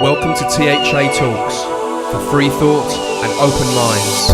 Welcome to THA Talks, for free thought and open minds.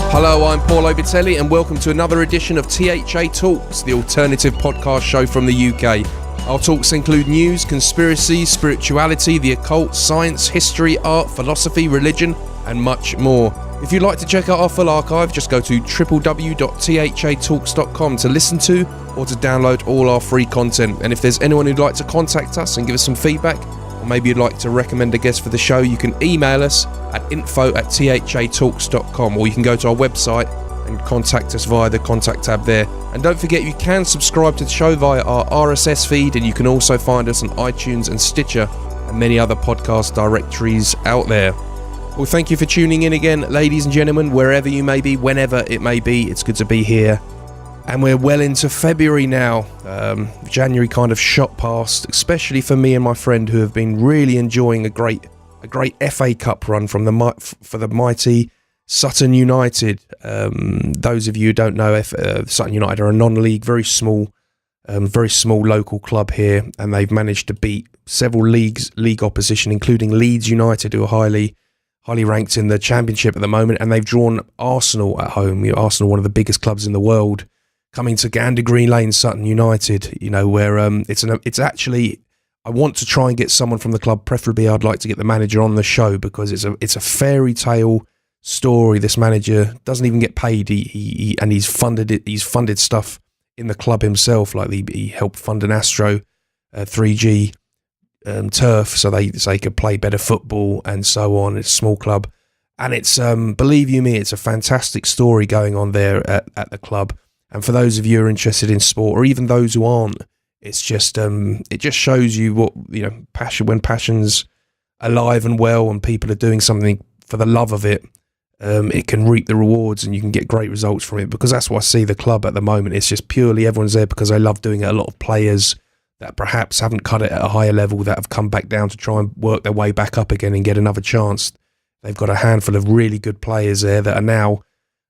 Hello, I'm Paul Obitelli and welcome to another edition of THA Talks, the alternative podcast show from the UK. Our talks include news, conspiracy, spirituality, the occult, science, history, art, philosophy, religion and much more. If you'd like to check out our full archive, just go to www.thatalks.com to listen to or to download all our free content. And if there's anyone who'd like to contact us and give us some feedback, or maybe you'd like to recommend a guest for the show, you can email us at info@thatalks.com, or you can go to our website and contact us via the contact tab there. And don't forget, you can subscribe to the show via our RSS feed, and you can also find us on iTunes and Stitcher and many other podcast directories out there. Well, thank you for tuning in again, ladies and gentlemen, wherever you may be, whenever it may be. It's good to be here. And we're well into February now. January kind of shot past, especially for me and my friend who have been really enjoying a great FA Cup run for the mighty Sutton United. Those of you who don't know, Sutton United are a non-league, very small local club here, and they've managed to beat several league opposition, including Leeds United, who are highly ranked in the Championship at the moment, and they've drawn Arsenal at home. Arsenal, one of the biggest clubs in the world, coming to Gander Green Lane, Sutton United, where it's actually, I want to try and get someone from the club, preferably I'd like to get the manager on the show, because it's a fairy tale story. This manager doesn't even get paid, he's funded stuff in the club himself, like he helped fund an Astro 3G turf so they could play better football and so on. It's a small club, and it's believe you me, it's a fantastic story going on there at the club. And for those of you who are interested in sport, or even those who aren't, it's just it just shows you what, passion, when passion's alive and well and people are doing something for the love of it, it can reap the rewards and you can get great results from it, because that's what I see the club at the moment. It's just purely everyone's there because they love doing it. A lot of players that perhaps haven't cut it at a higher level, that have come back down to try and work their way back up again and get another chance. They've got a handful of really good players there that are now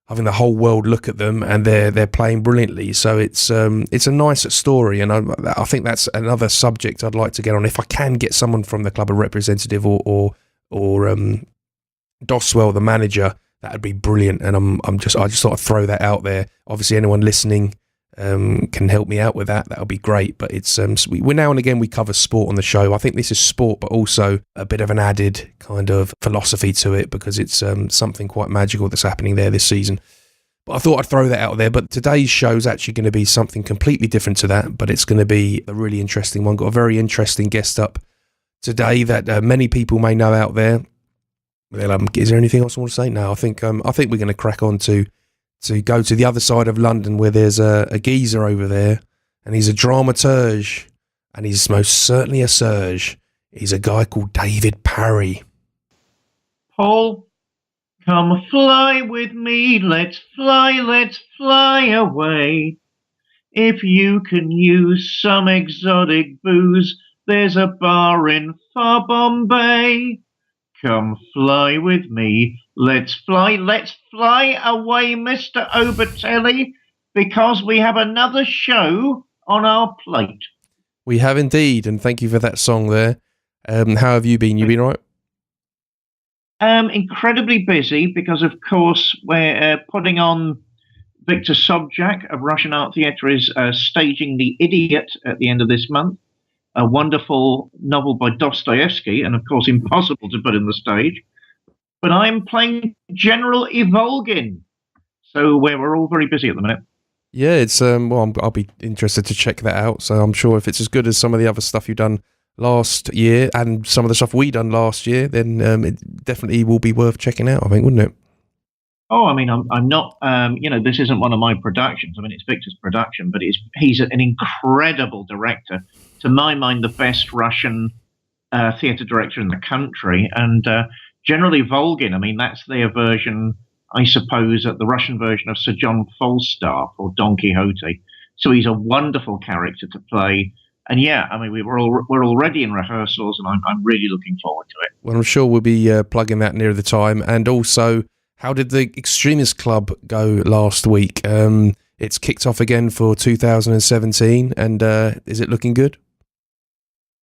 having the whole world look at them, and they're playing brilliantly. So it's a nice story, and I think that's another subject I'd like to get on. If I can get someone from the club, a representative, or Doswell, the manager, that would be brilliant. And I just thought I'd throw that out there. Obviously, anyone listening can help me out with that. That'll be great. But it's we now and again we cover sport on the show. I think this is sport, but also a bit of an added kind of philosophy to it, because it's something quite magical that's happening there this season. But I thought I'd throw that out there. But today's show is actually going to be something completely different to that, but it's going to be a really interesting one. Got a very interesting guest up today that many people may know out there. Is there anything else I want to say? No, I think we're going to crack on to go to the other side of London, where there's a geezer over there, and he's a dramaturge, and he's most certainly a surge. He's a guy called David Parry. Paul, come fly with me, let's fly away. If you can use some exotic booze, there's a bar in far Bombay. Come fly with me, let's fly away, Mr. Obitelli, because we have another show on our plate. We have indeed, and thank you for that song there. How have you been? You been all right? Incredibly busy, because of course we're putting on Victor Sobchak of Russian Art Theatre is staging The Idiot at the end of this month. A wonderful novel by Dostoevsky, and of course impossible to put in the stage. But I'm playing General Ivolgin, so we're all very busy at the minute. Yeah, it's I'll be interested to check that out. So I'm sure if it's as good as some of the other stuff you've done last year and some of the stuff we done last year, then it definitely will be worth checking out, I think, wouldn't it? Oh, I mean, I'm not, this isn't one of my productions. I mean, it's Victor's production, but he's an incredible director. To my mind, the best Russian theatre director in the country. And generally Volgin, I mean, that's their version, I suppose, the Russian version of Sir John Falstaff or Don Quixote. So he's a wonderful character to play. And yeah, I mean, we're already in rehearsals, and I'm really looking forward to it. Well, I'm sure we'll be plugging that near the time. And also, how did the Extremist Club go last week? It's kicked off again for 2017, and is it looking good?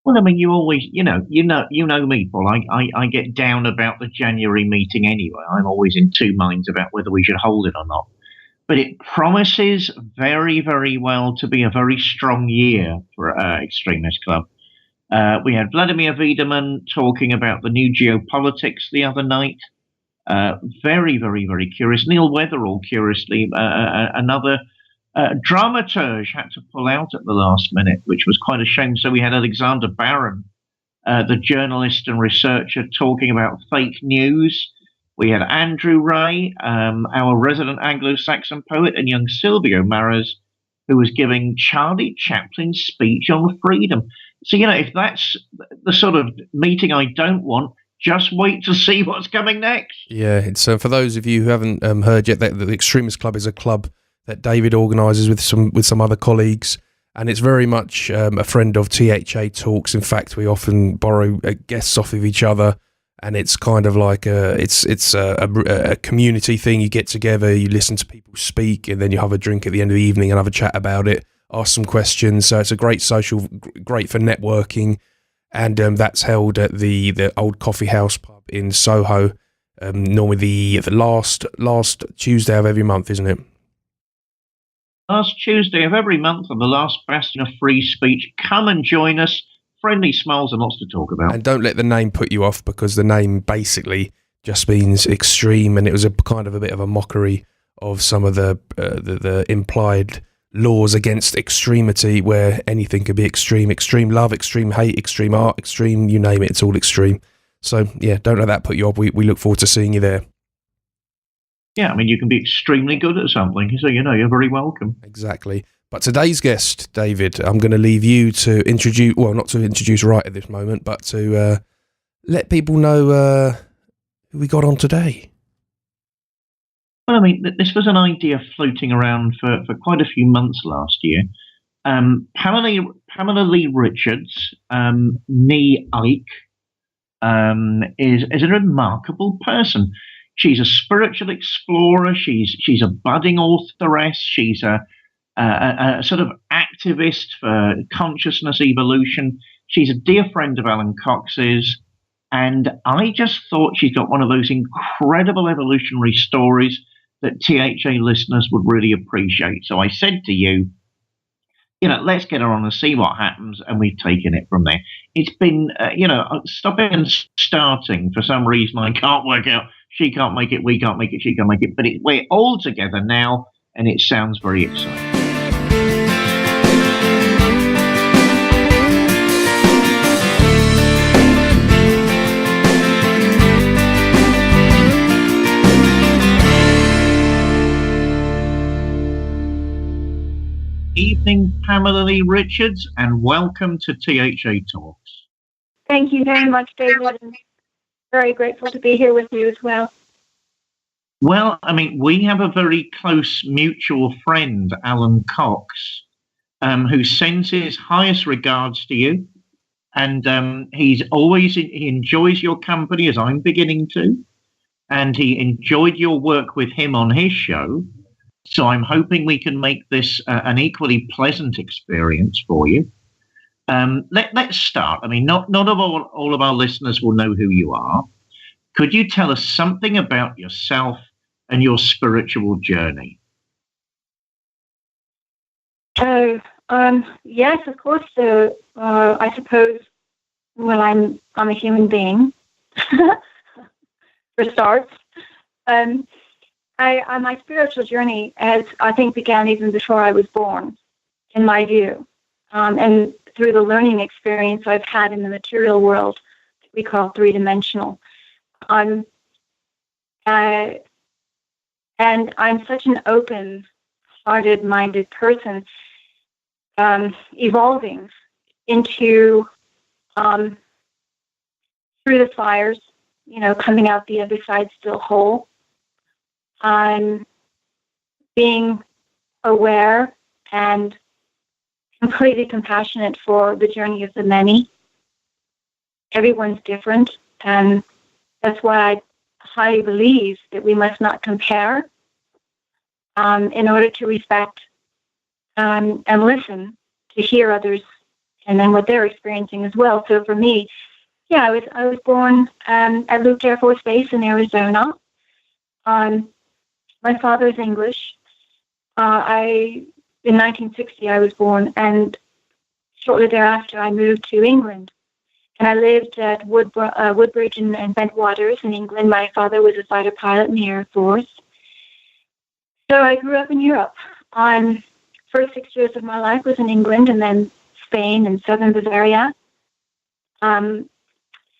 Well, I mean, you always, you know me, Paul. I get down about the January meeting anyway. I'm always in two minds about whether we should hold it or not. But it promises very, very well to be a very strong year for Extremist Club. We had Vladimir Wiedemann talking about the new geopolitics the other night. Very, very, very curious. Neil Weatherall, curiously, another dramaturge had to pull out at the last minute, which was quite a shame. So we had Alexander Barron, the journalist and researcher, talking about fake news. We had Andrew Ray, our resident Anglo-Saxon poet, and young Silvio Maras, who was giving Charlie Chaplin's speech on freedom. So, if that's the sort of meeting I don't want, just wait to see what's coming next. Yeah, it's for those of you who haven't heard yet, that the Extremist Club is a club that David organises with some other colleagues, and it's very much a friend of THA Talks. In fact, we often borrow guests off of each other, and it's kind of like it's a community thing. You get together, you listen to people speak, and then you have a drink at the end of the evening and have a chat about it, ask some questions. So it's a great social, great for networking, and that's held at the old coffee house pub in Soho. Normally the last Tuesday of every month, isn't it? Last Tuesday of every month, and the last bastion of free speech. Come and join us. Friendly smiles and lots to talk about. And don't let the name put you off, because the name basically just means extreme, and it was a kind of a bit of a mockery of some of the implied laws against extremity, where anything could be extreme love, extreme hate, extreme art, extreme, you name it, it's all extreme. So yeah, don't let that put you off. We look forward to seeing you there. Yeah, I mean, you can be extremely good at something, so you're very welcome. Exactly. But today's guest, David, I'm going to leave you to introduce, well, not to introduce right at this moment, but to let people know who we got on today. Well, I mean, this was an idea floating around for quite a few months last year. Pamela Leigh Richards, nee Icke, is a remarkable person. She's a spiritual explorer. She's a budding authoress. She's a sort of activist for consciousness evolution. She's a dear friend of Alan Cox's, and I just thought she's got one of those incredible evolutionary stories that THA listeners would really appreciate. So I said to you, let's get her on and see what happens, and we've taken it from there. It's been, stopping and starting for some reason. I can't work out. She can't make it, we can't make it, she can't make it, but we're all together now, and it sounds very exciting. Evening, Pamela Leigh Richards, and welcome to THA Talks. Thank you very much, David. I'm very grateful to be here with you as well. Well, I mean, we have a very close mutual friend, Alan Cox, who sends his highest regards to you, and he enjoys your company, as I'm beginning to, and he enjoyed your work with him on his show. So I'm hoping we can make this an equally pleasant experience for you. Let's start. I mean, not all of our listeners will know who you are. Could you tell us something about yourself and your spiritual journey? Yes, of course. So I suppose, well, I'm a human being, for starts. My spiritual journey, I think, began even before I was born, in my view, and through the learning experience I've had in the material world we call three-dimensional. And I'm such an open-hearted, minded person, evolving into, through the fires, coming out the other side still whole. I'm being aware, and completely compassionate for the journey of the many. Everyone's different, and that's why I highly believe that we must not compare in order to respect and listen to hear others and then what they're experiencing as well. So for me, yeah, I was born at Luke Air Force Base in Arizona. My father's English. In 1960 I was born, and shortly thereafter I moved to England. And I lived at Woodbridge and Bentwaters in England. My father was a fighter pilot in the Air Force. So I grew up in Europe. First 6 years of my life was in England, and then Spain and southern Bavaria.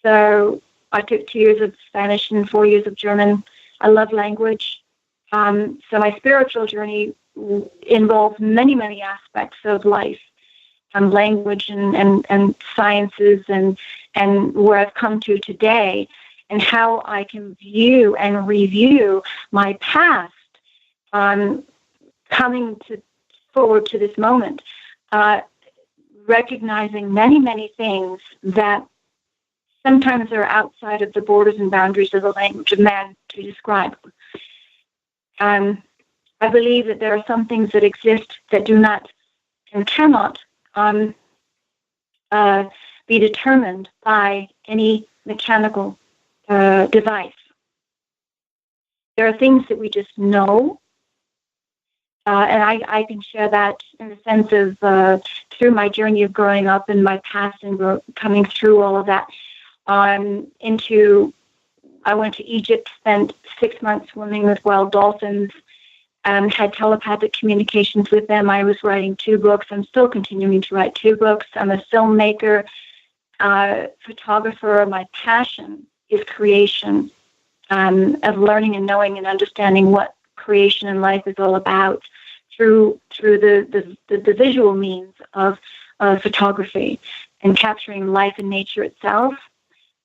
So I took 2 years of Spanish and 4 years of German. I love language. So my spiritual journey involves many, many aspects of life. Language and sciences and where I've come to today, and how I can view and review my past, coming forward to this moment, recognizing many, many things that sometimes are outside of the borders and boundaries of the language of man to describe. I believe that there are some things that exist that do not and cannot be determined by any mechanical device. There are things that we just know, and I can share that in the sense of through my journey of growing up and my past and coming through all of that. I went to Egypt, spent 6 months swimming with wild dolphins, had telepathic communications with them. I was writing 2 books. I'm still continuing to write 2 books. I'm a filmmaker, photographer. My passion is creation, of learning and knowing and understanding what creation and life is all about through the visual means of photography and capturing life and nature itself.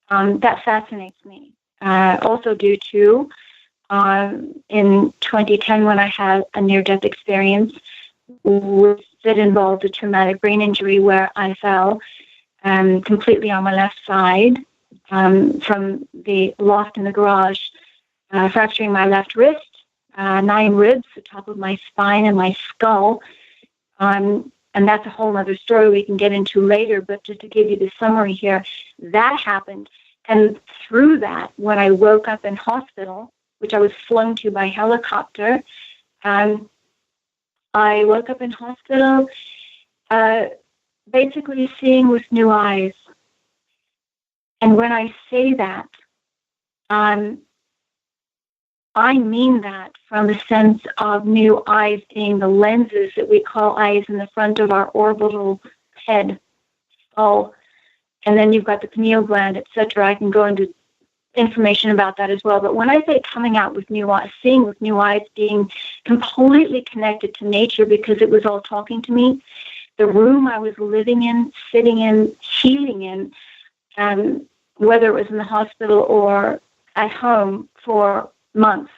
That fascinates me. Also due to in 2010, when I had a near-death experience that involved a traumatic brain injury where I fell completely on my left side from the loft in the garage, fracturing my left wrist, 9 ribs, the top of my spine and my skull. And that's a whole other story we can get into later, but just to give you the summary here, that happened. And through that, when I woke up in hospital, which I was flown to by helicopter, I woke up in hospital basically seeing with new eyes. And when I say that, I mean that from the sense of new eyes being the lenses that we call eyes in the front of our orbital head, skull, and then you've got the pineal gland, etc. I can go into information about that as well. But when I say coming out with new eyes, seeing with new eyes, being completely connected to nature because it was all talking to me, the room I was living in, sitting in, healing in, whether it was in the hospital or at home for months,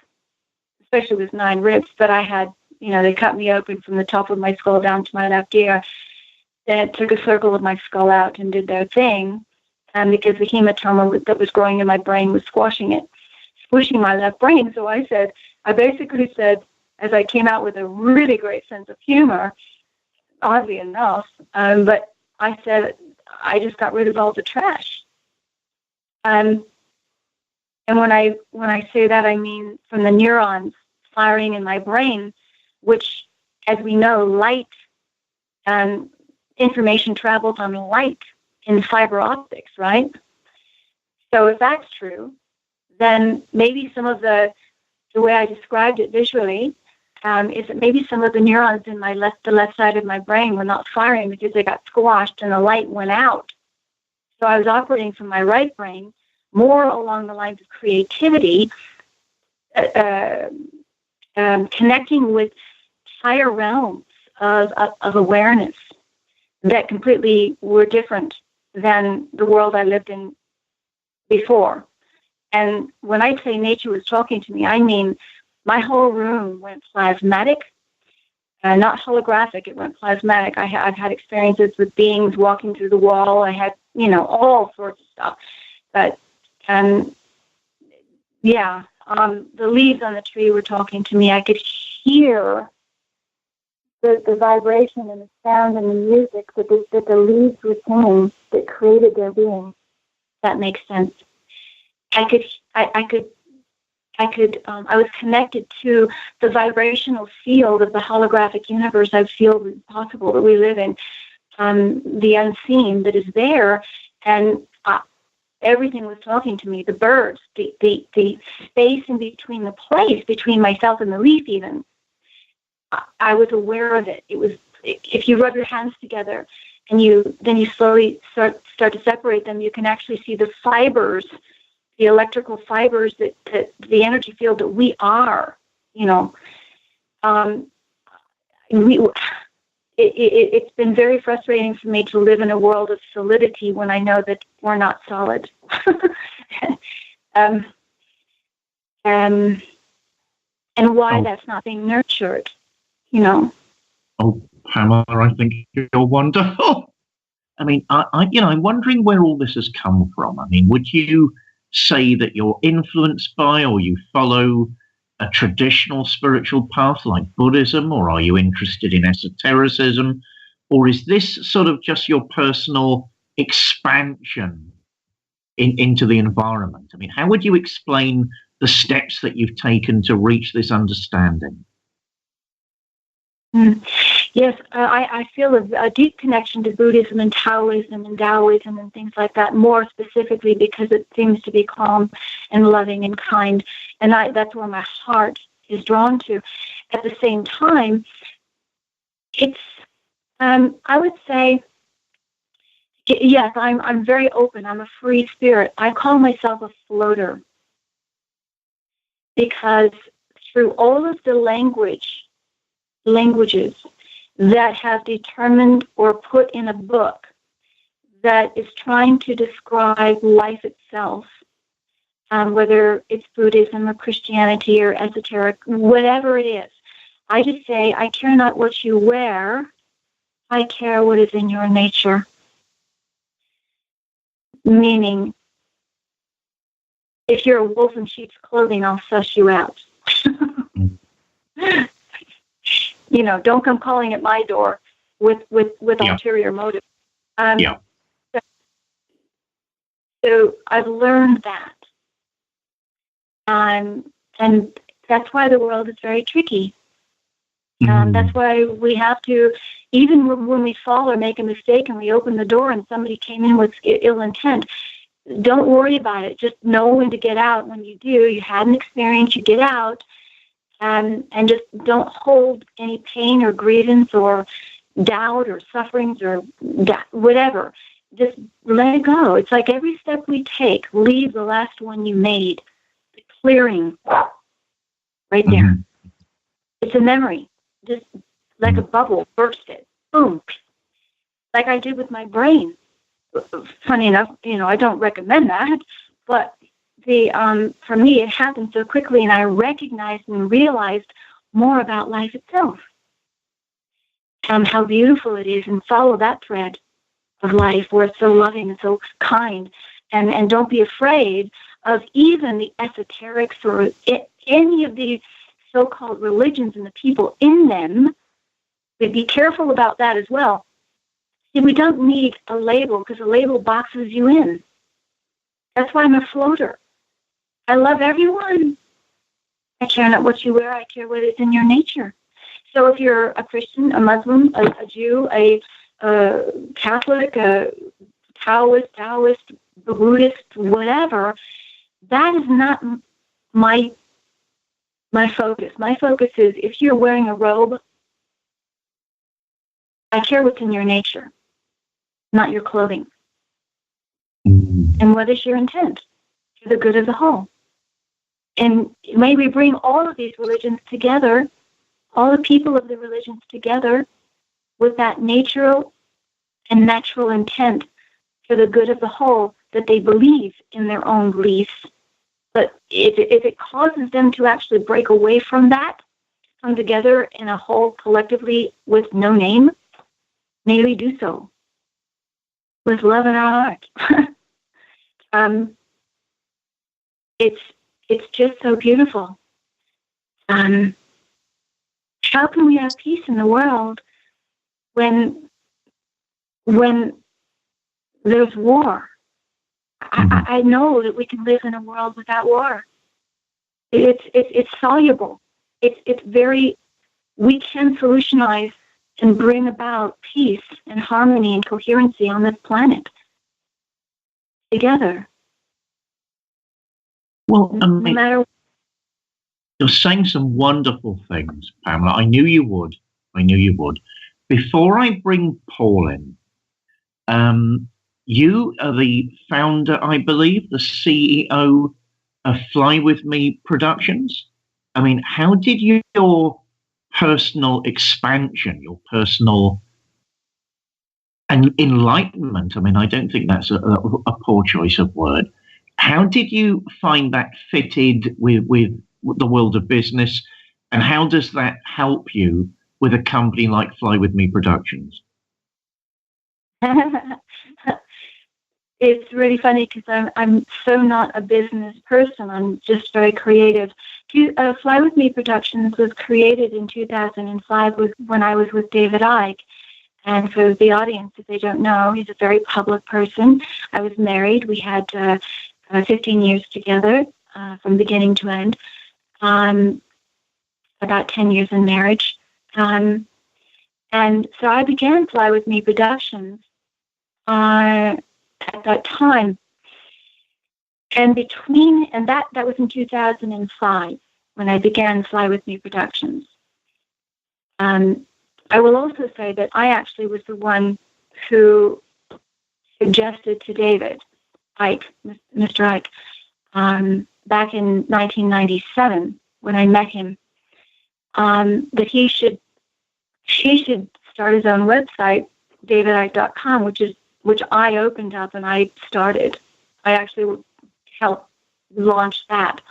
especially with 9 ribs, but I had, they cut me open from the top of my skull down to my left ear. They took a circle of my skull out and did their thing, because the hematoma that was growing in my brain was squishing my left brain. So I basically said, as I came out with a really great sense of humor, oddly enough, but I said, I just got rid of all the trash. And when I say that, I mean from the neurons firing in my brain, which, as we know, light and information travels on light in fiber optics, right? So if that's true, then maybe some of the way I described it visually is that maybe some of the neurons in the left side of my brain were not firing because they got squashed and the light went out. So I was operating from my right brain more along the lines of creativity, connecting with higher realms of awareness that completely were different than the world I lived in before. And when I say nature was talking to me, I mean my whole room went plasmatic. not holographic. It went plasmatic. I've had experiences with beings walking through the wall. I had, all sorts of stuff. But, the leaves on the tree were talking to me. I could hear the vibration and the sound and the music that the leaves were singing that created their being. That makes sense. I was connected to the vibrational field of the holographic universe. I feel it's possible that we live in the unseen that is there, and everything was talking to me. The birds, the space in between, the place between myself and the leaf, even. I was aware of it. It was, if you rub your hands together and then you slowly start to separate them, you can actually see the fibers, the electrical fibers that the energy field that we are. It's been very frustrating for me to live in a world of solidity when I know that we're not solid. And why that's not being nurtured. Oh, Pamela, I think you're wonderful. I mean, I'm wondering where all this has come from. I mean, would you say that you're influenced by, or you follow a traditional spiritual path like Buddhism, or are you interested in esotericism, or is this sort of just your personal expansion into the environment? I mean, how would you explain the steps that you've taken to reach this understanding? Yes, I feel a deep connection to Buddhism and Taoism and Taoism and things like that, more specifically because it seems to be calm and loving and kind, and that's where my heart is drawn to. At the same time, it's, I would say, yes, I'm very open. I'm a free spirit. I call myself a floater because through all of the languages that have determined or put in a book that is trying to describe life itself, whether it's Buddhism or Christianity or esoteric, whatever it is, I just say, I care not what you wear, I care what is in your nature. Meaning, if you're a wolf in sheep's clothing, I'll suss you out. Don't come calling at my door with ulterior motive. So I've learned that. And that's why the world is very tricky. That's why we have to, even when we fall or make a mistake and we open the door and somebody came in with ill intent, don't worry about it. Just know when to get out. When you do, you had an experience, you get out. And just don't hold any pain or grievance or doubt or sufferings or whatever. Just let it go. It's like every step we take, leave the last one you made. The clearing right there. It's a memory. Just like a bubble, burst it. Boom. Like I did with my brain. Funny enough, I don't recommend that, but for me, it happened so quickly, and I recognized and realized more about life itself, how beautiful it is, and follow that thread of life where it's so loving and so kind, and don't be afraid of even the esoterics or any of the so-called religions and the people in them. But be careful about that as well. See, we don't need a label because a label boxes you in. That's why I'm a floater. I love everyone. I care not what you wear. I care what is in your nature. So if you're a Christian, a Muslim, a Jew, a Catholic, a Taoist, Buddhist, whatever, that is not my focus. My focus is if you're wearing a robe, I care what's in your nature, not your clothing. And what is your intent? For the good of the whole. And may we bring all of these religions together, all the people of the religions together, with that natural and natural intent for the good of the whole, that they believe in their own beliefs. But if it causes them to actually break away from that, come together in a whole collectively with no name, may we do so with love in our heart. It's just so beautiful. How can we have peace in the world when there's war? I know that we can live in a world without war. It's soluble. It's very. We can solutionize and bring about peace and harmony and coherency on this planet together. Well, No matter. you're saying some wonderful things, Pamela. I knew you would. Before I bring Paul in, you are the founder, I believe, the CEO of Fly With Me Productions. I mean, how did your personal expansion, your personal and enlightenment, I mean, I don't think that's a poor choice of word. How did you find that fitted with the world of business, and how does that help you with a company like Fly With Me Productions? It's really funny because I'm so not a business person. I'm just very creative. Fly With Me Productions was created in 2005 when I was with David Icke. And for the audience, if they don't know, he's a very public person. I was married. We had 15 years together from beginning to end. About 10 years in marriage. And so I began Fly With Me Productions at that time. And that was in 2005 when I began Fly With Me Productions. I will also say that I actually was the one who suggested to David Icke, Mr. Icke, back in 1997 when I met him, that he should start his own website, davidicke.com, which I opened up and I started. I actually helped launch that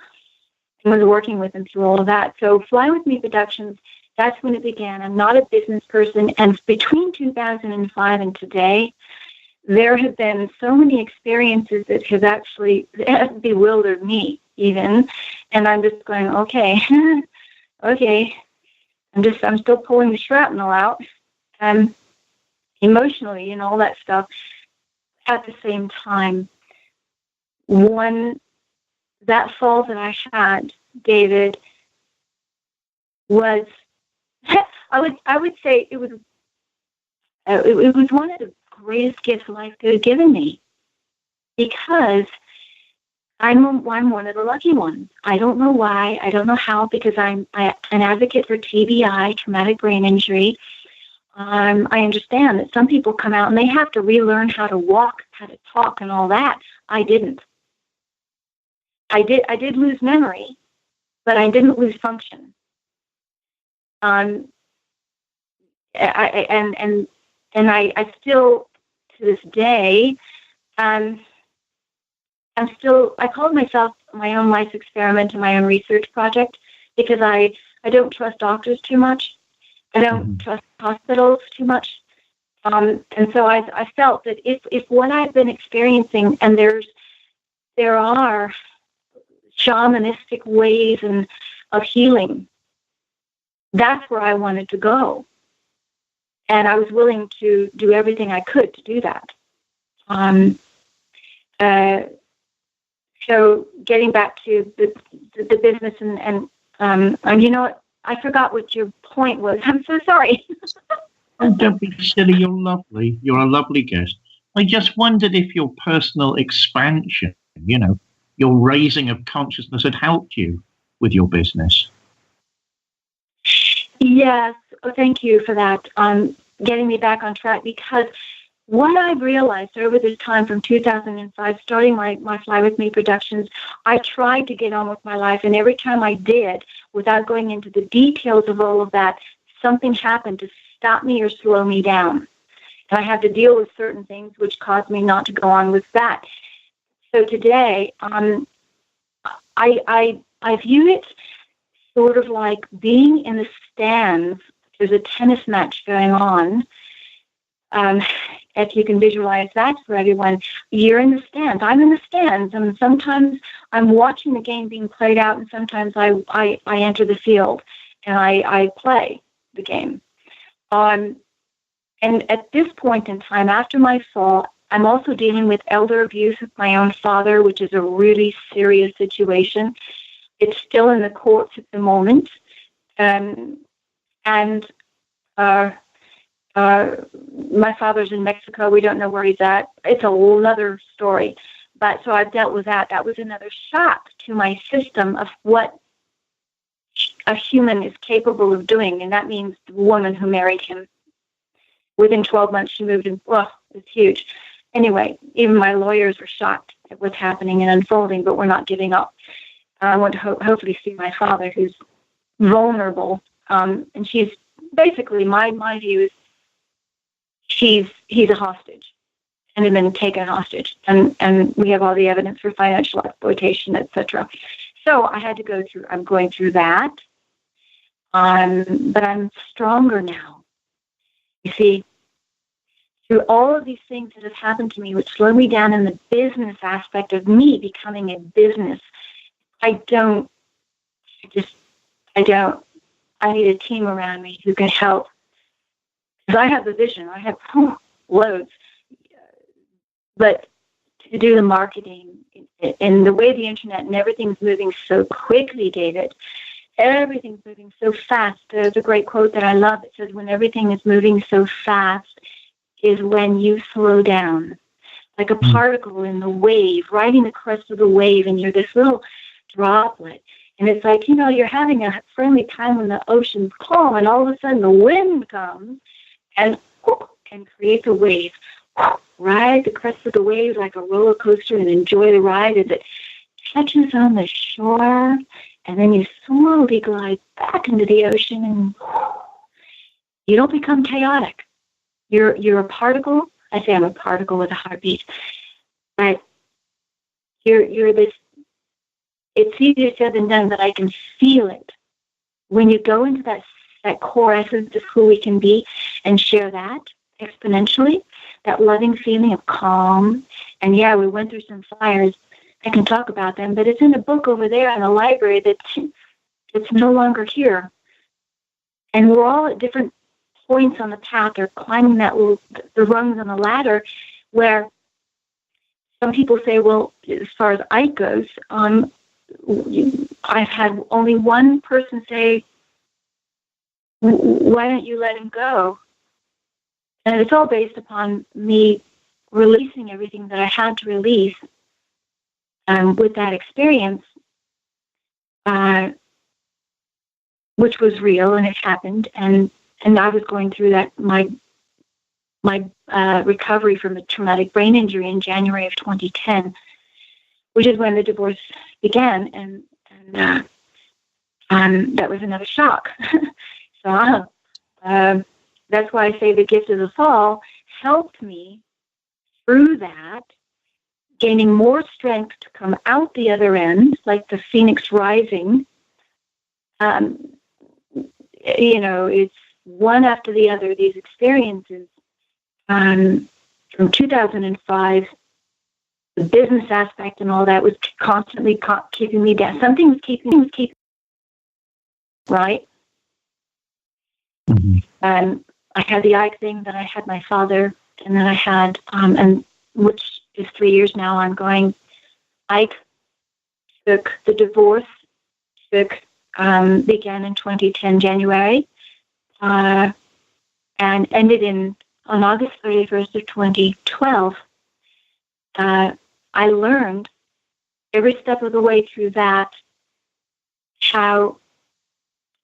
and was working with him through all of that. So Fly With Me Productions, that's when it began. I'm not a business person, and between 2005 and today, there have been so many experiences that have actually bewildered me even, and I'm just going, okay, okay, I'm still pulling the shrapnel out, emotionally and all that stuff. At the same time, that fall that I had, David, was I would say it was one of the greatest gifts life could have given me, because I'm one of the lucky ones. I don't know why. I don't know how, because I'm an advocate for TBI, traumatic brain injury. I understand that some people come out and they have to relearn how to walk, how to talk, and all that. I didn't. I did lose memory, but I didn't lose function. I still, to this day, I called myself my own life experiment and my own research project, because I don't trust doctors too much. I don't trust hospitals too much. And so I felt that if what I've been experiencing, and there are shamanistic ways of healing, that's where I wanted to go. And I was willing to do everything I could to do that. So getting back to the business and you know what? I forgot what your point was. I'm so sorry. Oh, don't be silly. You're lovely. You're a lovely guest. I just wondered if your personal expansion, your raising of consciousness had helped you with your business. Yes. Oh, thank you for that. Getting me back on track, because what I've realized over this time from 2005, starting my Fly With Me Productions, I tried to get on with my life, and every time I did, without going into the details of all of that, something happened to stop me or slow me down. And I had to deal with certain things which caused me not to go on with that. So today, I view it sort of like being in the stands. There's a tennis match going on. If you can visualize that for everyone, you're in the stands. I'm in the stands, and sometimes I'm watching the game being played out, and sometimes I enter the field and I play the game. And at this point in time, after my fall, I'm also dealing with elder abuse of my own father, which is a really serious situation. It's still in the courts at the moment. My father's in Mexico. We don't know where he's at. It's a whole other story. But so I've dealt with that. That was another shock to my system of what a human is capable of doing. And that means the woman who married him. Within 12 months, she moved in. Well, it's huge. Anyway, even my lawyers were shocked at what's happening and unfolding, but we're not giving up. I want to hopefully see my father, who's vulnerable. And she's basically, my view is he's a hostage and had been taken hostage. And we have all the evidence for financial exploitation, etc. So I'm going through that. But I'm stronger now. You see, through all of these things that have happened to me, which slowed me down in the business aspect of me becoming a business, I need a team around me who can help. Because I have the vision. I have loads. But to do the marketing and the way the internet and everything's moving so quickly, David, everything's moving so fast. There's a great quote that I love. It says, when everything is moving so fast is when you slow down. Like a particle in the wave, riding the crest of the wave, and you're this little droplet. And it's like, you're having a friendly time when the ocean's calm, and all of a sudden the wind comes and creates a wave. Ride the crest of the wave like a roller coaster and enjoy the ride as it touches on the shore, and then you slowly glide back into the ocean, and you don't become chaotic. You're a particle. I say I'm a particle with a heartbeat, but you're this. It's easier said than done, but I can feel it when you go into that core essence of who we can be and share that exponentially. That loving feeling of calm. And yeah, we went through some fires. I can talk about them, but it's in a book over there in the library that's no longer here. And we're all at different points on the path or climbing the rungs on the ladder, where some people say, well, as far as Ike goes, I've had only one person say, why don't you let him go? And it's all based upon me releasing everything that I had to release with that experience, which was real, and it happened. And I was going through that, my recovery from a traumatic brain injury in January of 2010, which is when the divorce began, and that was another shock. So that's why I say the gift of the fall helped me through that, gaining more strength to come out the other end, like the phoenix rising. It's one after the other, these experiences. From 2005, the business aspect and all that was constantly keeping me down. Something was keeping right? Mm-hmm. I had the Ike thing, then I had my father, and then I had, and which is 3 years now ongoing. Ike took the divorce, began in 2010 January, and ended on August 31st of 2012. I learned every step of the way through that how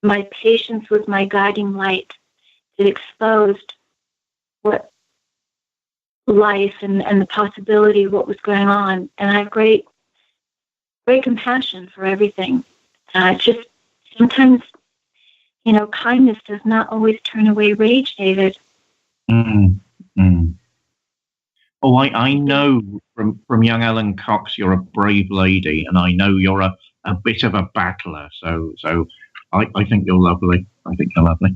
my patience was my guiding light. It exposed what life and the possibility of what was going on. And I have great compassion for everything. Just sometimes, kindness does not always turn away rage, David. Oh, I know from young Ellen Cox, you're a brave lady, and I know you're a bit of a battler. So I think you're lovely. I think you're lovely.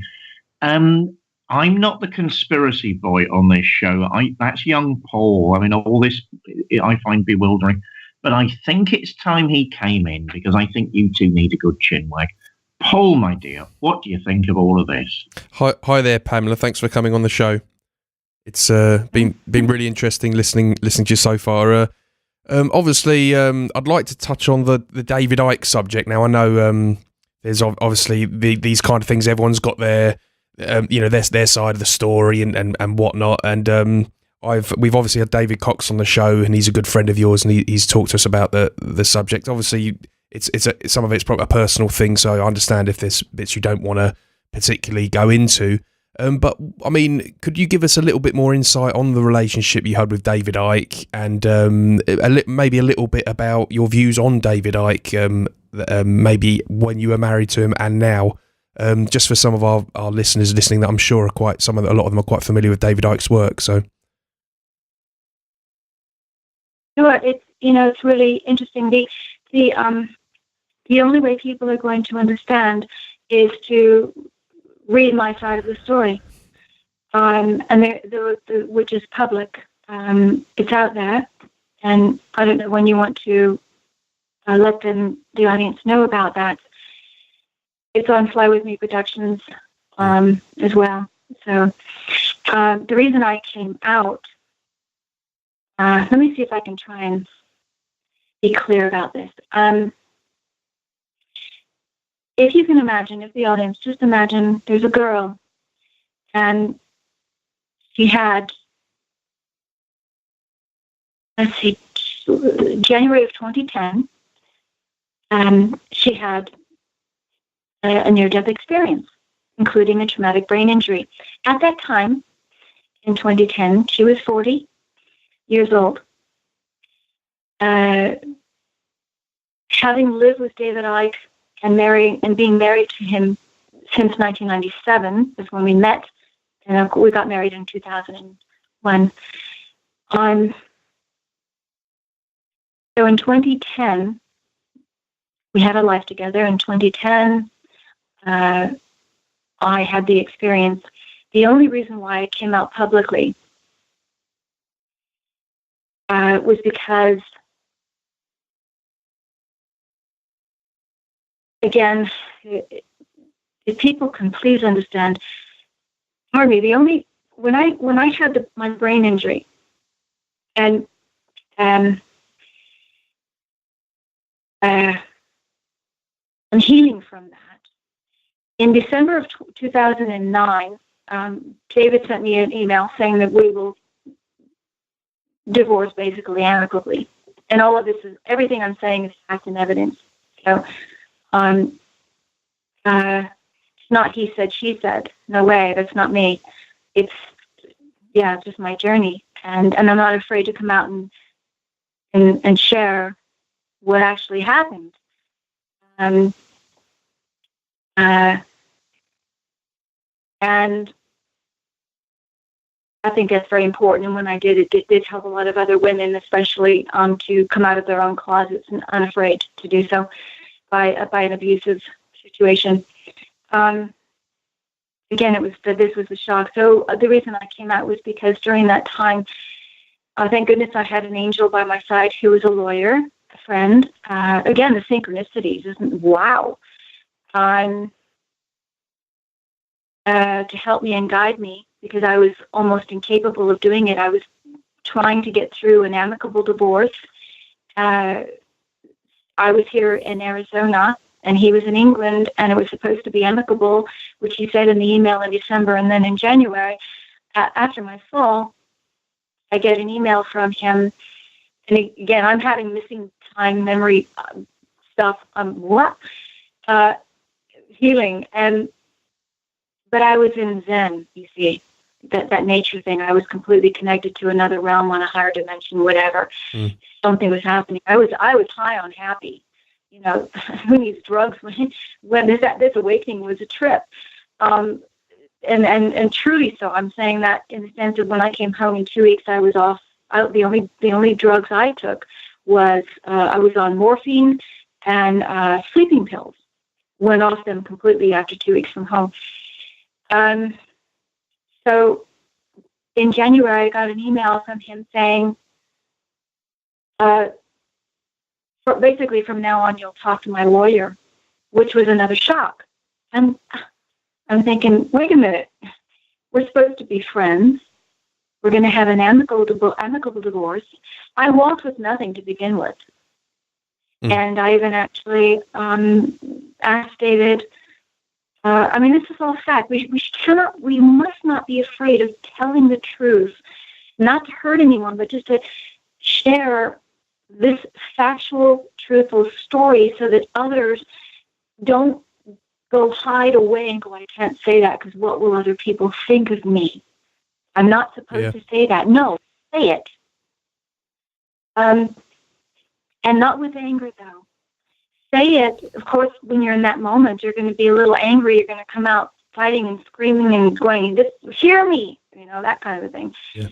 I'm not the conspiracy boy on this show. That's young Paul. I mean, all this I find bewildering. But I think it's time he came in, because I think you two need a good chinwag. Paul, my dear, what do you think of all of this? Hi there, Pamela. Thanks for coming on the show. It's been really interesting listening to you so far. Obviously, I'd like to touch on the David Icke subject. Now, I know there's obviously these kind of things. Everyone's got their their side of the story and whatnot. And we've obviously had David Cox on the show, and he's a good friend of yours, and he's talked to us about the subject. Obviously, it's some of it's probably a personal thing, so I understand if there's bits you don't want to particularly go into. But I mean, could you give us a little bit more insight on the relationship you had with David Icke, and maybe a little bit about your views on David Icke, maybe when you were married to him and now, just for some of our listeners listening that I'm sure are a lot of them are quite familiar with David Icke's work. So, sure, it's really interesting. The only way people are going to understand is to read my side of the story, and which is public. It's out there, and I don't know when you want to let the audience know about that. It's on Fly With Me Productions as well. So the reason I came out, let me see if I can try and be clear about this. If you can imagine, if the audience, just imagine there's a girl, and she had, January of 2010, she had a near-death experience, including a traumatic brain injury. At that time, in 2010, she was 40 years old. Having lived with David Icke and being married to him since 1997 is when we met, and we got married in 2001. So in 2010, we had a life together. In 2010, I had the experience. The only reason why I came out publicly was because, again, if people can please understand, pardon me, when I had my brain injury, and I'm healing from that. In December of 2009, David sent me an email saying that we will divorce basically amicably. And all of this is, everything I'm saying is fact and evidence. So it's not he said, she said. No way, that's not me. It's just my journey. And I'm not afraid to come out and share what actually happened. And I think that's very important. And when I did, it did help a lot of other women, especially to come out of their own closets and unafraid to do so by an abusive situation. Again, this was a shock. So the reason I came out was because during that time, thank goodness I had an angel by my side who was a lawyer, a friend. Again, the synchronicities, wow. To help me and guide me, because I was almost incapable of doing it. I was trying to get through an amicable divorce. I was here in Arizona, and he was in England, and it was supposed to be amicable, which he said in the email in December. And then in January, after my fall, I get an email from him. And again, I'm having missing time memory stuff. Healing. But I was in Zen, you see, that nature thing. I was completely connected to another realm, on a higher dimension, whatever. Something was happening. I was high on happy. You know, who needs drugs when this awakening was a trip? And truly so. I'm saying that in the sense of when I came home in 2 weeks, I was off. The only drugs I took was I was on morphine and sleeping pills. went off them completely after 2 weeks from home. So in January, I got an email from him saying, basically from now on, you'll talk to my lawyer, which was another shock. And I'm thinking, wait a minute, we're supposed to be friends. We're going to have an amicable divorce. I walked with nothing to begin with. And I even actually asked David, this is all fact. We must not be afraid of telling the truth, not to hurt anyone, but just to share this factual, truthful story so that others don't go hide away and go, I can't say that because what will other people think of me? I'm not supposed to say that. No, say it. And not with anger, though. Say it. Of course, when you're in that moment, you're going to be a little angry. You're going to come out fighting and screaming and going, hear me, that kind of a thing. Yeah.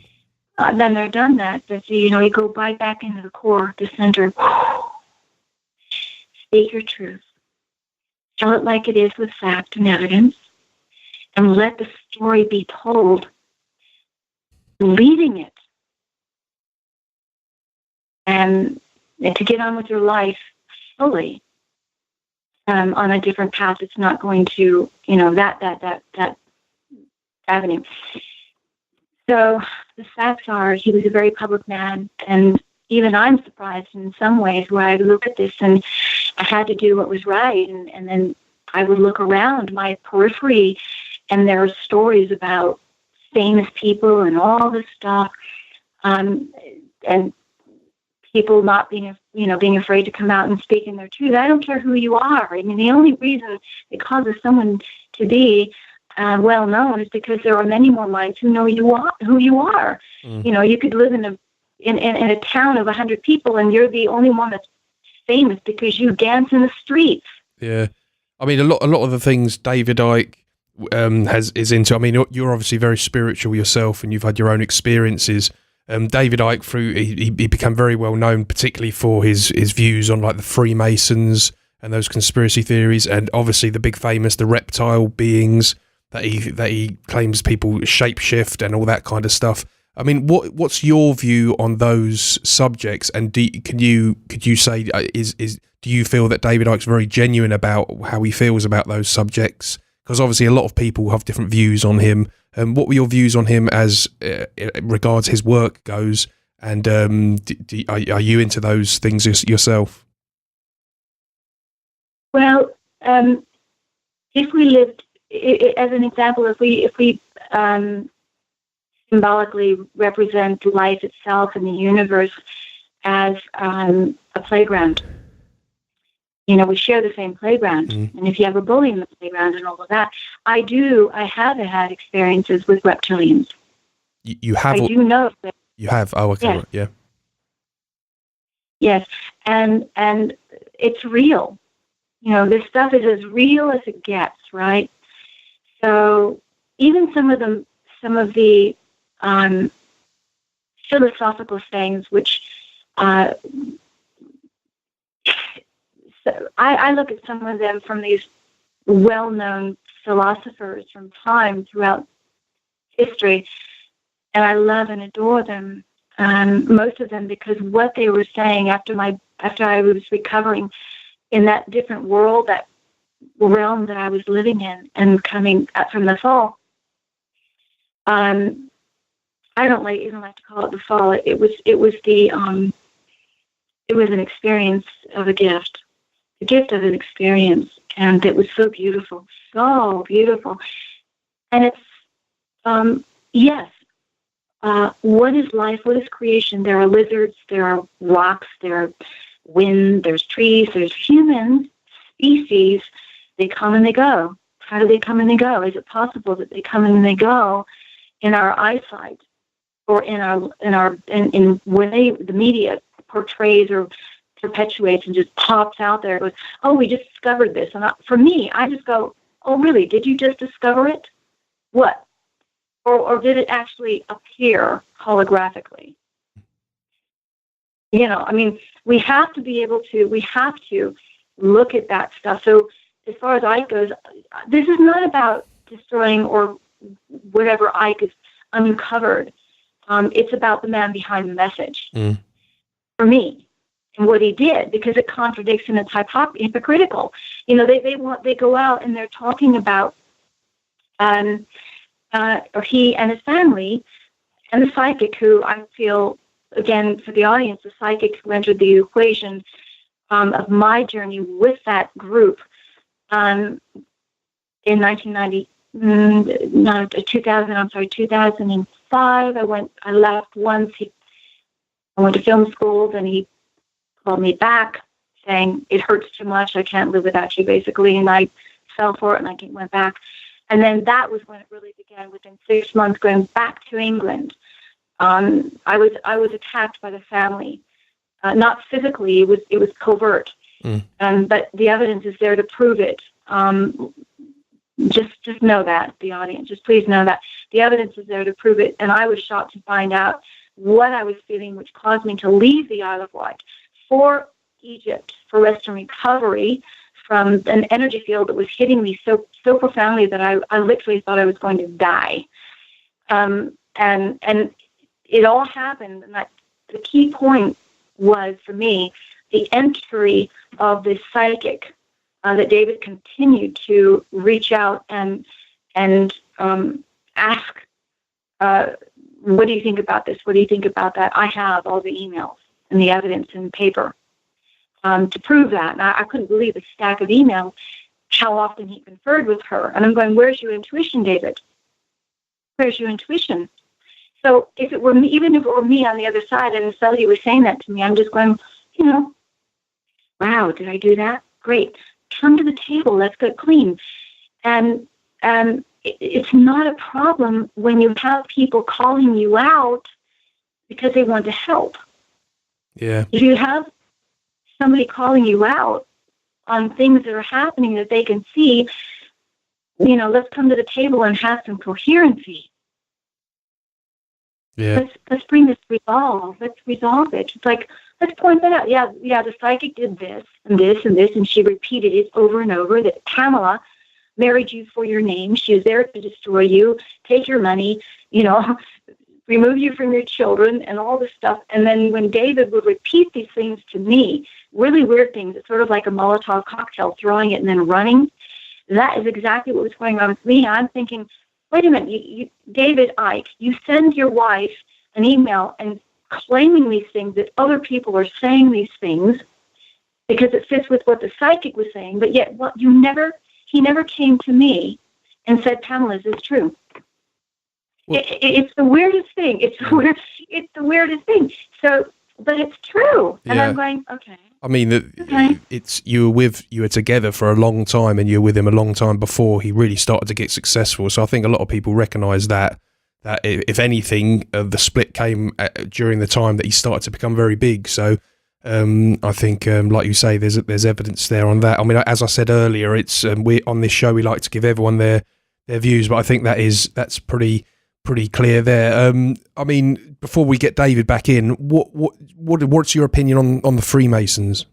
Then they're done that. But, you go right back into the core, the center. Speak your truth. Tell it like it is with fact and evidence. And let the story be told. Believing it. And to get on with your life fully on a different path. It's not going to, that avenue. So the facts are he was a very public man, and even I'm surprised in some ways where I look at this and I had to do what was right, and then I would look around my periphery and there are stories about famous people and all this stuff, and people not being afraid to come out and speak in their truth. I don't care who you are. I mean, the only reason it causes someone to be well known is because there are many more minds who know who you are. You could live in a town of 100 people and you're the only one that's famous because you dance in the streets. Yeah, I mean, a lot of the things David Icke is into. I mean, you're obviously very spiritual yourself, and you've had your own experiences. David Icke, he became very well known, particularly for his views on like the Freemasons and those conspiracy theories, and obviously the big famous the reptile beings that he claims people shapeshift and all that kind of stuff. I mean, what's your view on those subjects? And could you say do you feel that David Icke's very genuine about how he feels about those subjects? Because obviously a lot of people have different views on him. What were your views on him as regards his work goes? And are you into those things yourself? Well, if we lived, as an example, if we symbolically represent life itself and the universe as a playground, we share the same playground. And if you have a bully in the playground and all of that, I have had experiences with reptilians. You have? I do know that. You have? Oh, okay. Yes. Right, yeah. Yes. And it's real. This stuff is as real as it gets, right? So even some of the philosophical things, which so I look at some of them from these well-known philosophers from time throughout history, and I love and adore them. Most of them because what they were saying after I was recovering in that different world, that realm that I was living in, and coming up from the fall. I don't even like to call it the fall. It was an experience of a gift. The gift of an experience, and it was so beautiful. And it's, yes, what is life? What is creation? There are lizards, there are rocks, there are wind, there's trees, there's human species. They come and they go. How do they come and they go? Is it possible that they come and they go in our eyesight, or in when the media portrays or perpetuates and just pops out there? It goes, oh, we just discovered this. And for me, I just go, oh, really? Did you just discover it? What? Or did it actually appear holographically? We have to be able to, we have to look at that stuff. So as far as Ike goes, this is not about destroying or whatever Ike has uncovered. It's about the man behind the message, for me, and what he did, because it contradicts and it's hypocritical. You know, they go out and they're talking about, or he and his family, and the psychic, who I feel, again, for the audience, the psychic who entered the equation of my journey with that group in 2005. I left once. I went to film school, then he called me back saying, it hurts too much, I can't live without you, basically, and I fell for it, and I went back. And then that was when it really began. Within 6 months, going back to England, I was attacked by the family, not physically. It was covert, but the evidence is there to prove it. Just know that, the audience. Just please know that the evidence is there to prove it. And I was shocked to find out what I was feeling, which caused me to leave the Isle of Wight for Egypt for rest and recovery from an energy field that was hitting me so profoundly that I literally thought I was going to die. And it all happened. And the key point was, for me, the entry of this psychic that David continued to reach out and ask, what do you think about this? What do you think about that? I have all the emails and the evidence in paper to prove that. And I couldn't believe the stack of emails, how often he conferred with her. And I'm going, where's your intuition, David? Where's your intuition? So if it were me, even if it were me on the other side and somebody was saying that to me, I'm just going, wow, did I do that? Great. Come to the table. Let's get clean. And it's not a problem when you have people calling you out because they want to help. Yeah. If you have somebody calling you out on things that are happening that they can see, let's come to the table and have some coherency. Yeah. Let's bring this resolve. Let's resolve it. It's like, let's point that out. Yeah, the psychic did this and this and this, and she repeated it over and over, that Pamela married you for your name. She was there to destroy you, take your money, remove you from your children and all this stuff. And then when David would repeat these things to me, really weird things, it's sort of like a Molotov cocktail, throwing it and then running. That is exactly what was going on with me. I'm thinking, wait a minute, you David Icke, you send your wife an email and claiming these things, that other people are saying these things because it fits with what the psychic was saying, but yet he never came to me and said, Pamela, is this true? Well, it's the weirdest thing. It's the weirdest thing. So, but it's true. And I'm going, okay. I mean, you were together for a long time, and you were with him a long time before he really started to get successful. So I think a lot of people recognise that if anything, the split came during the time that he started to become very big. So I think, like you say, there's evidence there on that. I mean, as I said earlier, it's we on this show we like to give everyone their views, but I think that's pretty clear there. I mean, before we get David back in, what's your opinion on the Freemasons?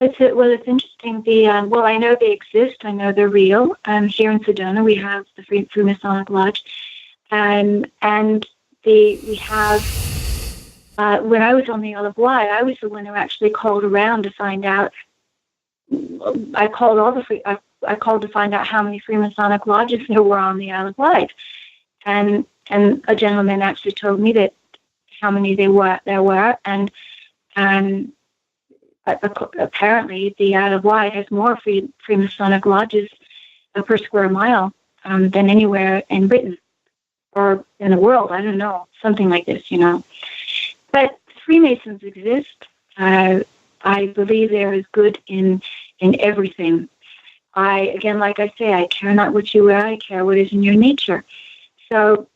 It's interesting. I know they exist. I know they're real. Here in Sedona, we have the Freemasonic Lodge, and we have. When I was on the Isle of Wight, I was the one who actually called around to find out. I called to find out how many Freemasonic lodges there were on the Isle of Wight, and a gentleman actually told me that how many there were, and apparently the Isle of Wight has more Freemasonic lodges per square mile than anywhere in Britain or in the world. I don't know, something like this, But Freemasons exist. I believe there is good in everything. Again, like I say, I care not what you wear, I care what is in your nature. So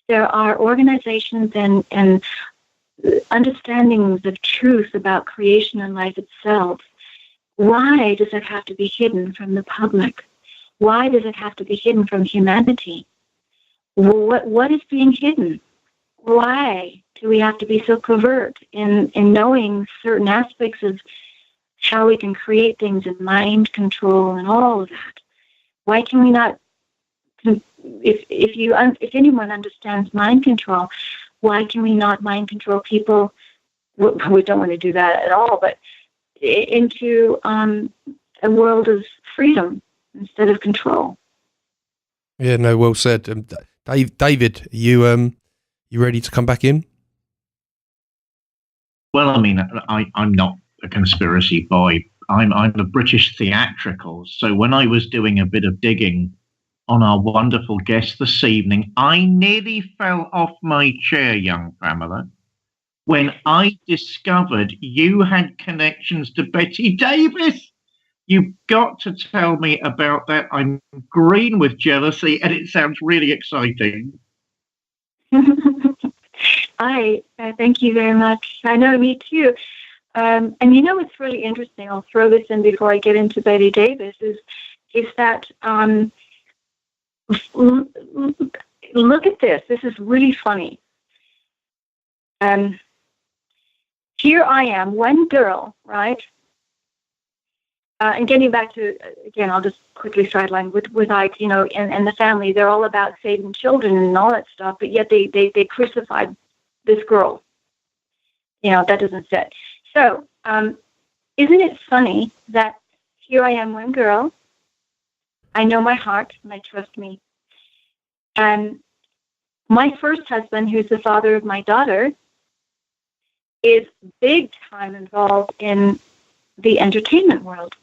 there are organizations and understandings of truth about creation and life itself. Why does it have to be hidden from the public? Why does it have to be hidden from humanity? What is being hidden? Why do we have to be so covert in knowing certain aspects how we can create things in mind control and all of that. Why can we not, if anyone understands mind control, why can we not mind control people? We don't want to do that at all, but into a world of freedom instead of control. Yeah, no, well said. David, you ready to come back in? Well, I mean, I'm not a conspiracy boy. I'm a British theatrical. So when I was doing a bit of digging on our wonderful guest this evening, I nearly fell off my chair, young Pamela, when I discovered you had connections to Betty Davis. You've got to tell me about that. I'm green with jealousy, and it sounds really exciting. I thank you very much. I know, me too. And you know what's really interesting, I'll throw this in before I get into Betty Davis, is that look at this. This is really funny. Here I am, one girl, right? And getting back to, again, I'll just quickly sideline with Ike, you know, and the family, they're all about saving children and all that stuff, but yet they crucified this girl. You know, that doesn't fit. So, isn't it funny that here I am, one girl, I know my heart, and I trust me. And my first husband, who's the father of my daughter, is big time involved in the entertainment world.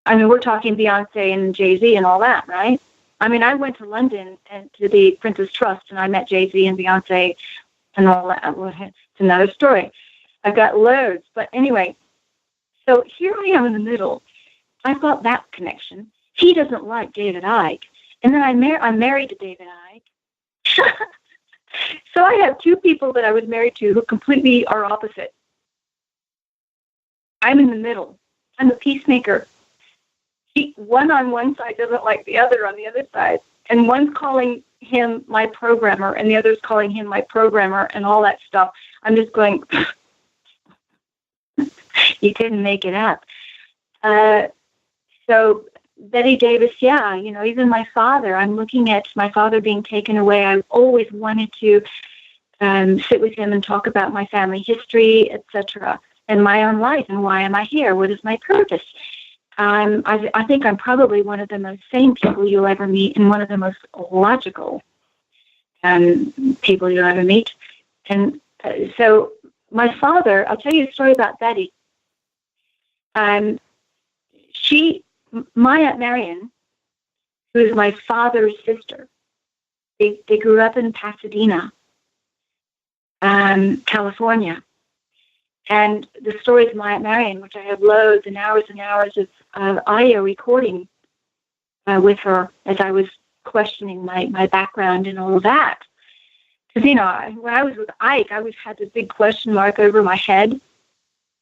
I mean, we're talking Beyonce and Jay-Z and all that, right? I mean, I went to London and to the Princess Trust, and I met Jay-Z and Beyonce and all that. Well, it's another story. I've got loads. But anyway, so here I am in the middle. I've got that connection. He doesn't like David Icke. And then I'm married to David Icke. So I have two people that I was married to who completely are opposite. I'm in the middle. I'm a peacemaker. One on one side doesn't like the other on the other side. And one's calling him my programmer, and the other's calling him my programmer, and all that stuff. I'm just going, you couldn't make it up. So Betty Davis, yeah, you know, even my father, I'm looking at my father being taken away. I've always wanted to sit with him and talk about my family history, etc., and my own life, and why am I here? What is my purpose? I think I'm probably one of the most sane people you'll ever meet, and one of the most logical people you'll ever meet. And so my father, I'll tell you a story about Betty. My Aunt Marion, who is my father's sister, they grew up in Pasadena, California. And the stories of my Aunt Marion, which I have loads and hours of audio recording with her as I was questioning my background and all of that. Because, you know, when I was with Ike, I always had this big question mark over my head.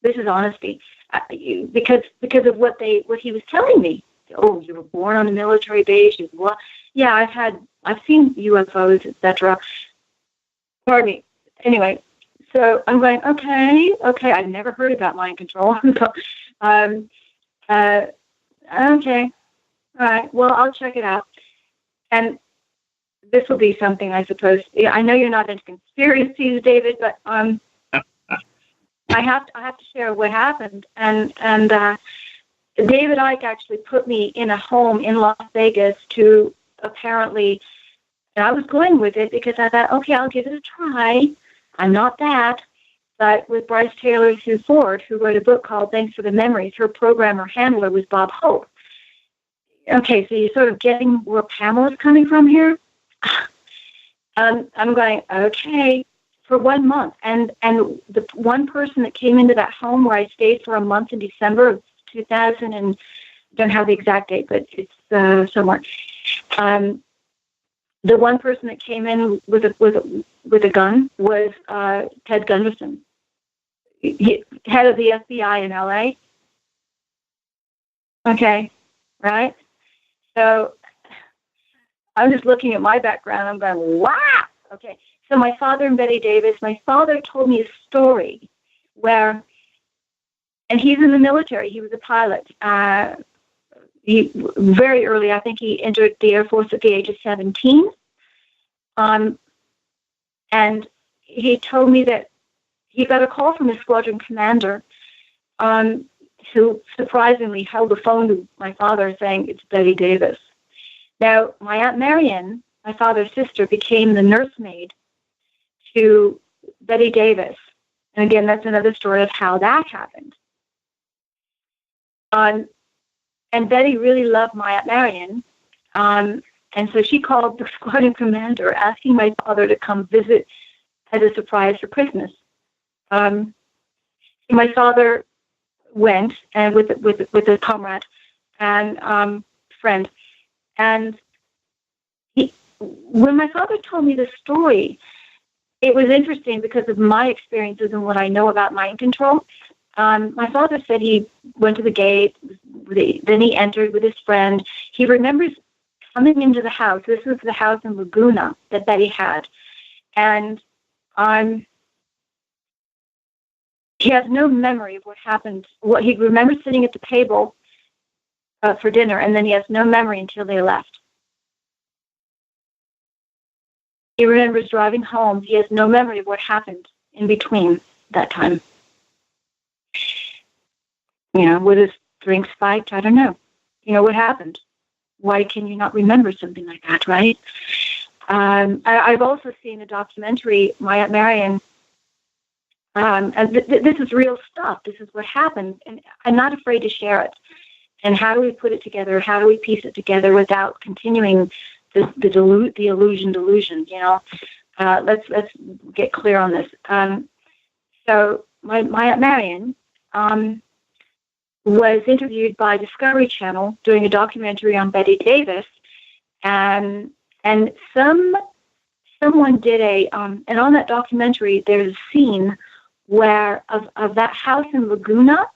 This is honesty. Because of what he was telling me. Oh, you were born on a military base. Yeah, I've seen UFOs, etc. Pardon me. Anyway, so I'm going, okay. I've never heard about mind control. Okay. All right. Well, I'll check it out. And this will be something, I suppose. Yeah, I know you're not into conspiracies, David, but I have to share what happened. And David Icke actually put me in a home in Las Vegas to apparently, and I was going with it because I thought, okay, I'll give it a try. I'm not that. But with Bryce Taylor Sue Ford, who wrote a book called Thanks for the Memories, her programmer handler was Bob Hope. Okay, so you're sort of getting where Pamela's coming from here? I'm going, okay, for 1 month. And the one person that came into that home where I stayed for a month in December of 2000, and don't have the exact date, but it's somewhere. The one person that came in with a gun was Ted Gunderson, head of the FBI in LA. Okay, right? So I'm just looking at my background. I'm going, wow. Okay, so my father and Betty Davis. My father told me a story where and he's in the military. He was a pilot. He very early, I think he entered the Air Force at the age of 17. And he told me that he got a call from his squadron commander, who surprisingly held the phone to my father saying, "It's Betty Davis." Now, my Aunt Marion, my father's sister, became the nursemaid to Betty Davis. And again, that's another story of how that happened. And Betty really loved my Aunt Marion. And so she called the squadron commander asking my father to come visit as a surprise for Christmas. My father went and with a comrade and friend. And when my father told me the story, it was interesting because of my experiences and what I know about mind control. My father said he went to the gate, then he entered with his friend. He remembers coming into the house. This was the house in Laguna that Betty had. And he has no memory of what happened. What he remembers sitting at the table for dinner, and then he has no memory until they left. He remembers driving home. He has no memory of what happened in between that time. Would his drink spiked? I don't know. What happened? Why can you not remember something like that, right? I've also seen a documentary, My Aunt Marion, and this is real stuff. This is what happened, and I'm not afraid to share it. And how do we put it together? How do we piece it together without continuing the illusion? Let's get clear on this. So my Aunt Marion was interviewed by Discovery Channel doing a documentary on Betty Davis, and someone did and on that documentary there's a scene where of that house in Laguna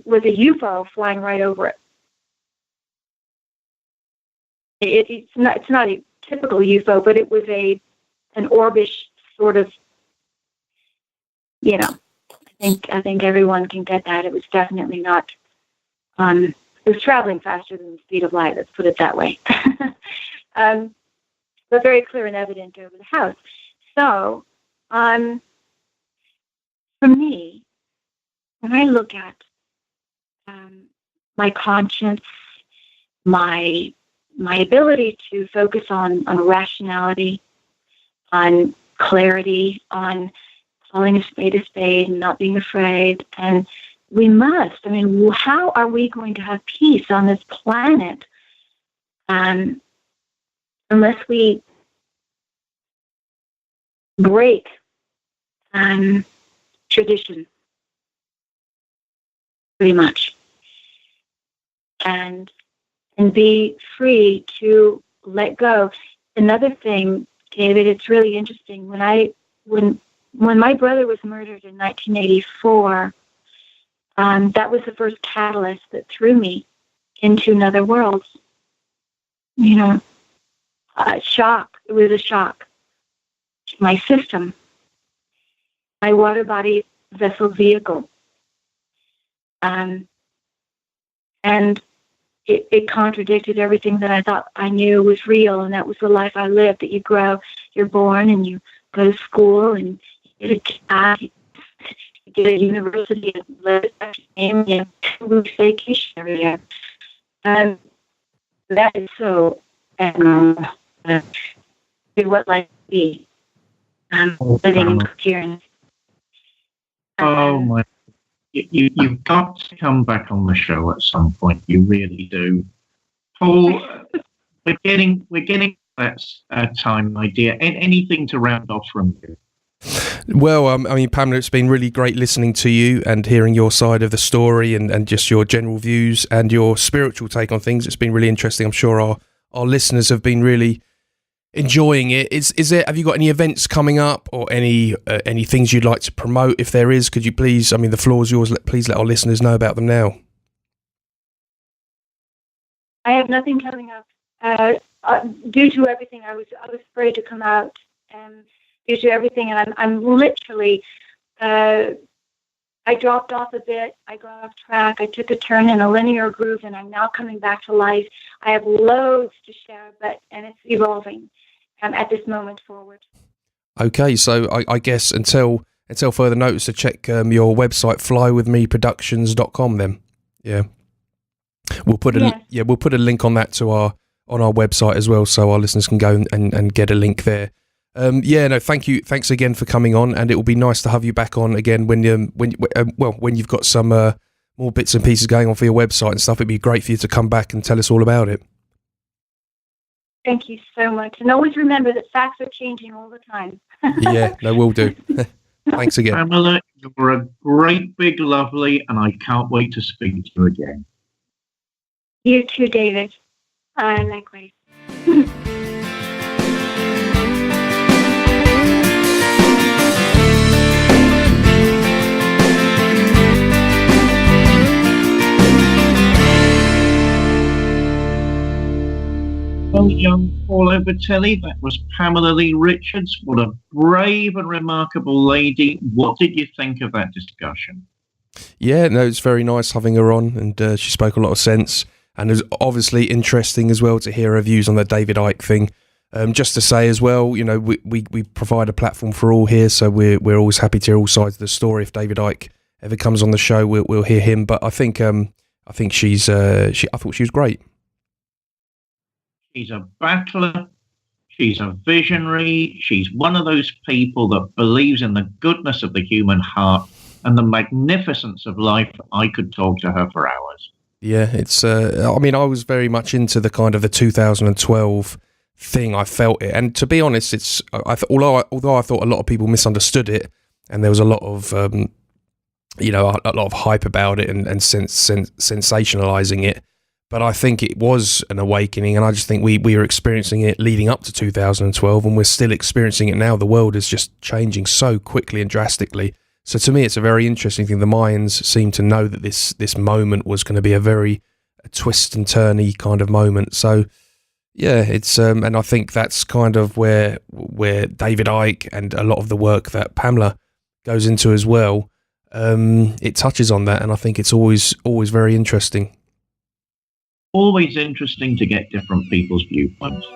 with a UFO flying right over it. It's not a typical UFO, but it was an orbish sort of, I think everyone can get that. It was definitely not. It was traveling faster than the speed of light. Let's put it that way. But very clear and evident over the house. So, for me, when I look at my conscience, my ability to focus on rationality, on clarity, on calling a spade and not being afraid. And we must. How are we going to have peace on this planet unless we break tradition, pretty much, and be free to let go. Another thing, David, it's really interesting. When my brother was murdered in 1984, that was the first catalyst that threw me into another world. Shock. It was a shock to my system, my water body vessel vehicle. And it contradicted everything that I thought I knew was real, and that was the life I lived, that you grow, you're born, and you go to school, and you get a job, you get a university, and live and you have 2 weeks vacation every year. And that is so abnormal to what life be. Living in coherence. Oh, my. You've got to come back on the show at some point. You really do. Paul, we're getting that time, my dear. Anything to round off from you? Well, Pamela, it's been really great listening to you and hearing your side of the story and just your general views and your spiritual take on things. It's been really interesting. I'm sure our listeners have been really enjoying it. Have you got any events coming up or any things you'd like to promote? If there is, could you please, the floor is yours. Please let our listeners know about them now. I have nothing coming up. Due to everything, I was afraid to come out, and due to everything, and I'm literally I dropped off a bit. I got off track. I took a turn in a linear groove, and I'm now coming back to life. I have loads to share, and it's evolving at this moment forward. Okay, so I guess until further notice, to check your website, flywithmeproductions.com. Then, yeah, we'll put a link on that to our website as well, so our listeners can go and get a link there. Thanks again for coming on, and it will be nice to have you back on again when you've got some more bits and pieces going on for your website and stuff. It'd be great for you to come back and tell us all about it. Thank you so much, and always remember that facts are changing all the time. Yeah, no, will do. Thanks again, Pamela. You're a great big lovely, and I can't wait to speak to you again. You too, David. Likewise. Well, young Paul Overtelly, that was Pamela Leigh Richards. What a brave and remarkable lady. What did you think of that discussion? Yeah, no, it's very nice having her on, and she spoke a lot of sense, and it was obviously interesting as well to hear her views on the David Icke thing. Just to say as well, we provide a platform for all here, so we're always happy to hear all sides of the story. If David Icke ever comes on the show, we'll hear him. But I think she was great. She's a battler. She's a visionary. She's one of those people that believes in the goodness of the human heart and the magnificence of life. I could talk to her for hours. Yeah, it's. I was very much into the kind of the 2012 thing. I felt it, and to be honest, although I thought a lot of people misunderstood it, and there was a lot of a lot of hype about it and sensationalizing it. But I think it was an awakening, and I just think we were experiencing it leading up to 2012, and we're still experiencing it now. The world is just changing so quickly and drastically. So to me, it's a very interesting thing. The Mayans seem to know that this moment was going to be a twist and turny kind of moment. So yeah, it's and I think that's kind of where David Icke and a lot of the work that Pamela goes into as well. It touches on that, and I think it's always very interesting. Always interesting to get different people's viewpoints.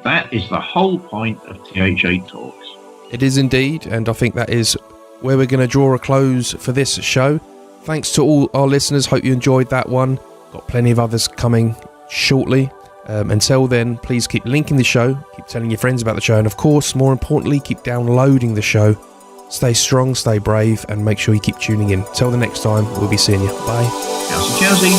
That is the whole point of THA Talks. It is indeed, and I think that is where we're going to draw a close for this show. Thanks to all our listeners. Hope you enjoyed that one. Got plenty of others coming shortly. Until then, please keep linking the show, keep telling your friends about the show, and of course, more importantly, keep downloading the show. Stay strong, stay brave, and make sure you keep tuning in. Till the next time, we'll be seeing you. Bye. Chelsea.